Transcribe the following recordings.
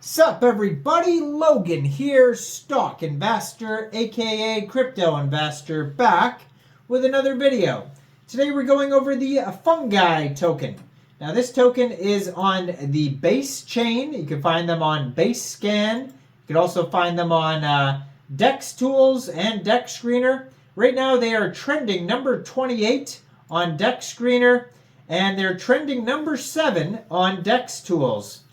Sup everybody, Logan here, stock investor aka crypto investor, back with another video. Today we're going over the Fungi token. Now this token is on the Basechain. You can find them on Basechain. You can also find them on DEX Tools and DEX Screener. Right now they are trending number 28 on DEX Screener and they're trending number 7 on DEX Tools.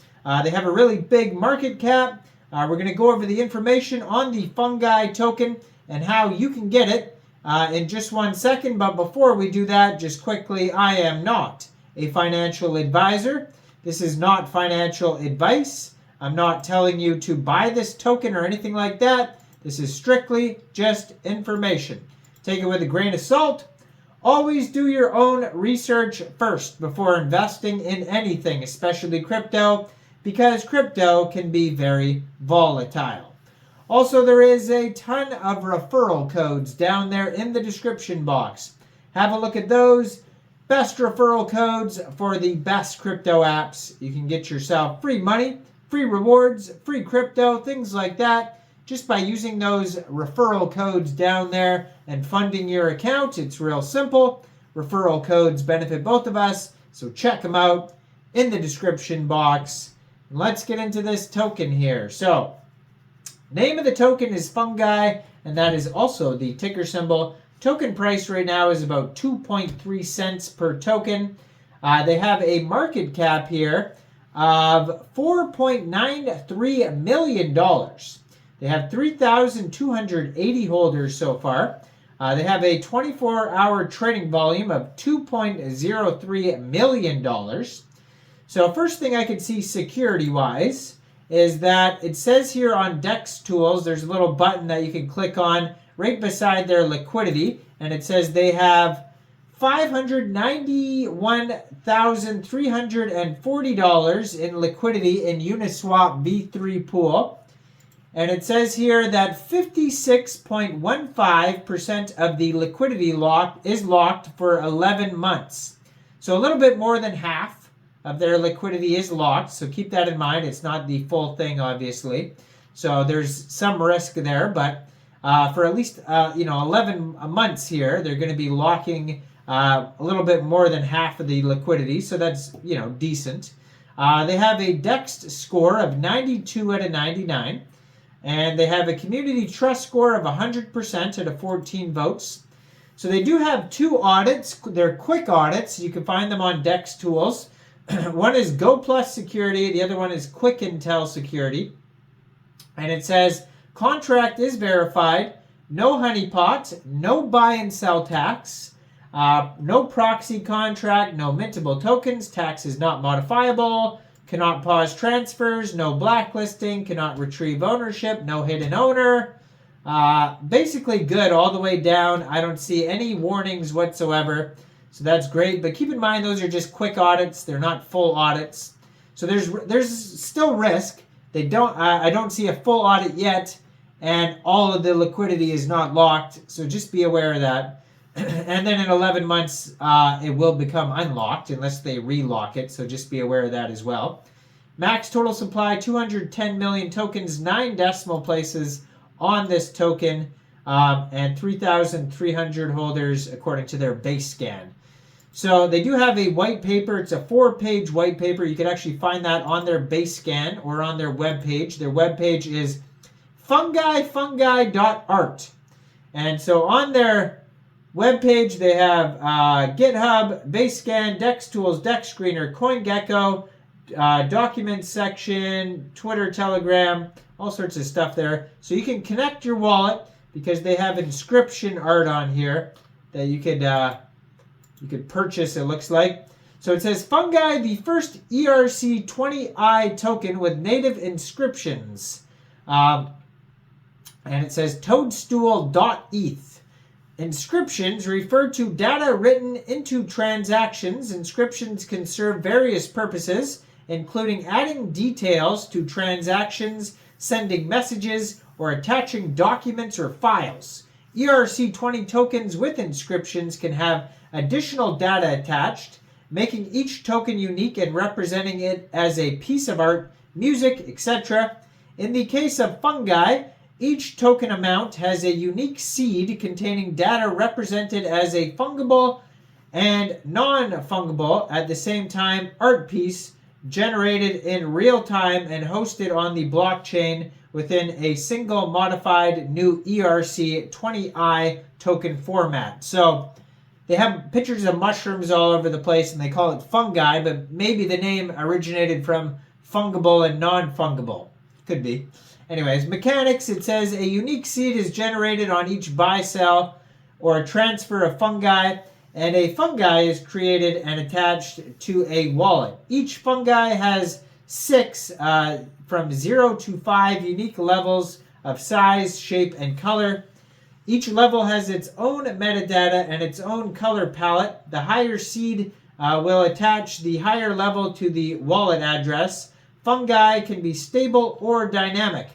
They have a really big market cap. We're going to go over the information on the Fungi token and how you can get it in just 1 second. But before we do that, just quickly, I am not a financial advisor. This is not financial advice. I'm not telling you to buy this token or anything like that. This is strictly just information. Take it with a grain of salt. Always do your own research first before investing in anything, especially crypto, because crypto can be very volatile. Also, there is a ton of referral codes down there in the description box. Have a look at those. Best referral codes for the best crypto apps. You can get yourself free money, free rewards, free crypto, things like that, just by using those referral codes down there and funding your account. It's real simple. Referral codes benefit both of us, so check them out in the description box. Let's get into this token here. So, name of the token is Fungi, and that is also the ticker symbol. Token price right now is about 2.3 cents per token. They have a market cap here of $4.93 million. They have 3,280 holders so far. They have a 24-hour trading volume of $2.03 million. So first thing I can see security-wise is that it says here on DEX Tools, there's a little button that you can click on right beside their liquidity, and it says they have $591,340 in liquidity in Uniswap V3 pool. And it says here that 56.15% of the liquidity is locked for 11 months. So a little bit more than half of their liquidity is locked, so keep that in mind. It's not the full thing, obviously. So there's some risk there, but for at least 11 months here, they're going to be locking a little bit more than half of the liquidity, so that's decent. They have a DEX score of 92 out of 99, and they have a community trust score of 100% out of 14 votes. So they do have 2 audits. They're quick audits. You can find them on DEX Tools. One is Go Plus Security, the other one is Quick Intel Security. And it says, contract is verified, no honeypot, no buy and sell tax, no proxy contract, no mintable tokens, tax is not modifiable, cannot pause transfers, no blacklisting, cannot retrieve ownership, no hidden owner. Basically good all the way down. I don't see any warnings whatsoever. So that's great, but keep in mind those are just quick audits. They're not full audits. So there's still risk. I don't see a full audit yet, and all of the liquidity is not locked. So just be aware of that. And then in 11 months, it will become unlocked unless they relock it. So just be aware of that as well. Max total supply 210 million tokens, 9 decimal places on this token, and 3,300 holders according to their base scan. So they do have a white paper. It's a 4-page white paper. You can actually find that on their base scan or on their webpage. Their webpage is fungi.art. And so on their webpage, they have GitHub, Basescan, DEX Tools, DEX Screener, CoinGecko, documents section, Twitter, Telegram, all sorts of stuff there. So you can connect your wallet because they have inscription art on here that you could purchase, it looks like. So it says, Fungi, the first ERC20I token with native inscriptions. And it says toadstool.eth. Inscriptions refer to data written into transactions. Inscriptions can serve various purposes, including adding details to transactions, sending messages, or attaching documents or files. ERC20 tokens with inscriptions can have additional data attached, making each token unique and representing it as a piece of art music, etc. In the case of fungi, each token amount has a unique seed containing data represented as a fungible and non-fungible at the same time art piece generated in real time and hosted on the blockchain within a single modified new ERC20I token format. So they have pictures of mushrooms all over the place and they call it fungi, but maybe the name originated from fungible and non-fungible. Could be. Anyways, mechanics, it says a unique seed is generated on each buy, sell, or transfer of fungi, and a fungi is created and attached to a wallet. Each fungi has 6 from 0 to 5 unique levels of size, shape, and color. Each level has its own metadata and its own color palette. The higher seed will attach the higher level to the wallet address. Fungi can be stable or dynamic.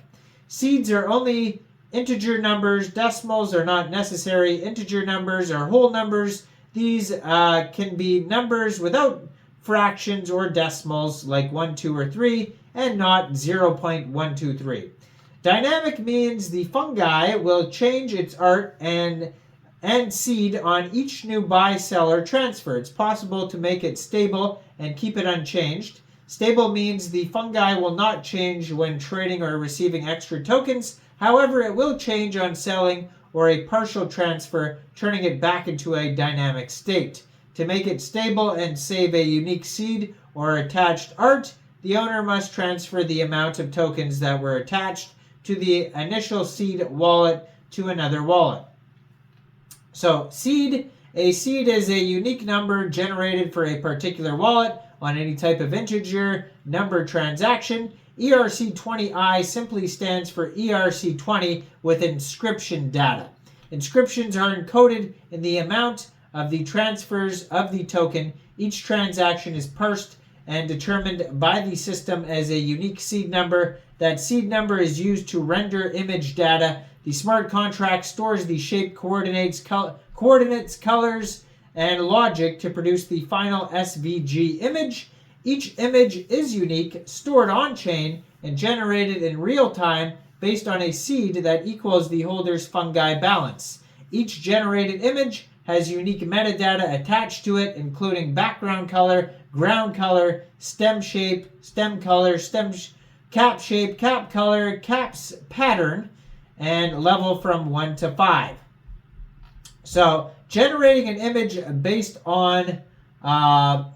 Seeds are only integer numbers. Decimals are not necessary. Integer numbers are whole numbers. These can be numbers without fractions or decimals like 1, 2, or 3, and not 0.123. Dynamic means the fungi will change its art and seed on each new buy, sell, or transfer. It's possible to make it stable and keep it unchanged. Stable means the fungi will not change when trading or receiving extra tokens. However, it will change on selling or a partial transfer, turning it back into a dynamic state. To make it stable and save a unique seed or attached art, the owner must transfer the amount of tokens that were attached to the initial seed wallet to another wallet. So, seed. A seed is a unique number generated for a particular wallet on any type of integer number transaction. ERC20I simply stands for ERC20 with inscription data. Inscriptions are encoded in the amount of the transfers of the token. Each transaction is parsed and determined by the system as a unique seed number. That seed number is used to render image data. The smart contract stores the shape, coordinates, colors, and logic to produce the final SVG image. Each image is unique, stored on-chain, and generated in real time based on a seed that equals the holder's fungi balance. Each generated image has unique metadata attached to it, including background color, ground color, stem shape, stem color, cap shape, cap color, caps pattern, and level from 1 to 5. So, generating an image based on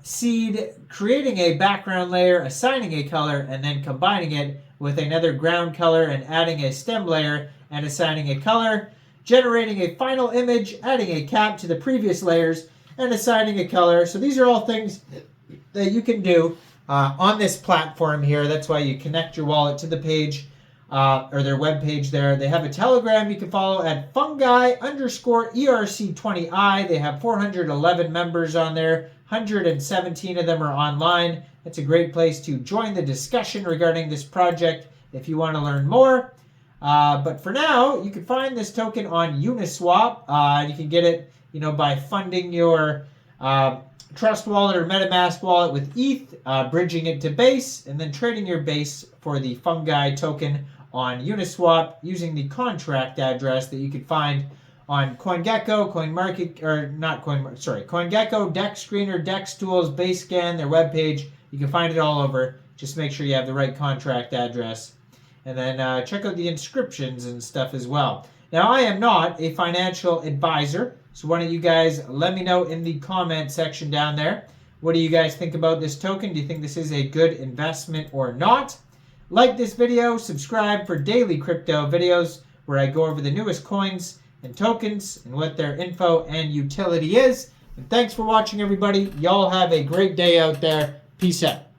seed, creating a background layer, assigning a color, and then combining it with another ground color and adding a stem layer and assigning a color, generating a final image, adding a cap to the previous layers, and assigning a color. So these are all things that you can do on this platform here. That's why you connect your wallet to the page or their web page there. They have a Telegram you can follow at fungi_ERC20I. They have 411 members on there. 117 of them are online. It's a great place to join the discussion regarding this project if you want to learn more. But for now, you can find this token on Uniswap. You can get it, by funding your Trust Wallet or MetaMask wallet with ETH, bridging it to Base, and then trading your Base for the Fungi token on Uniswap using the contract address that you can find on CoinGecko, CoinGecko, DexScreener, DexTools, Basechain, their webpage. You can find it all over. Just make sure you have the right contract address. And then check out the inscriptions and stuff as well. Now, I am not a financial advisor, so why don't you guys let me know in the comment section down there. What do you guys think about this token? Do you think this is a good investment or not? Like this video, subscribe for daily crypto videos where I go over the newest coins and tokens and what their info and utility is. And thanks for watching, everybody. Y'all have a great day out there. Peace out.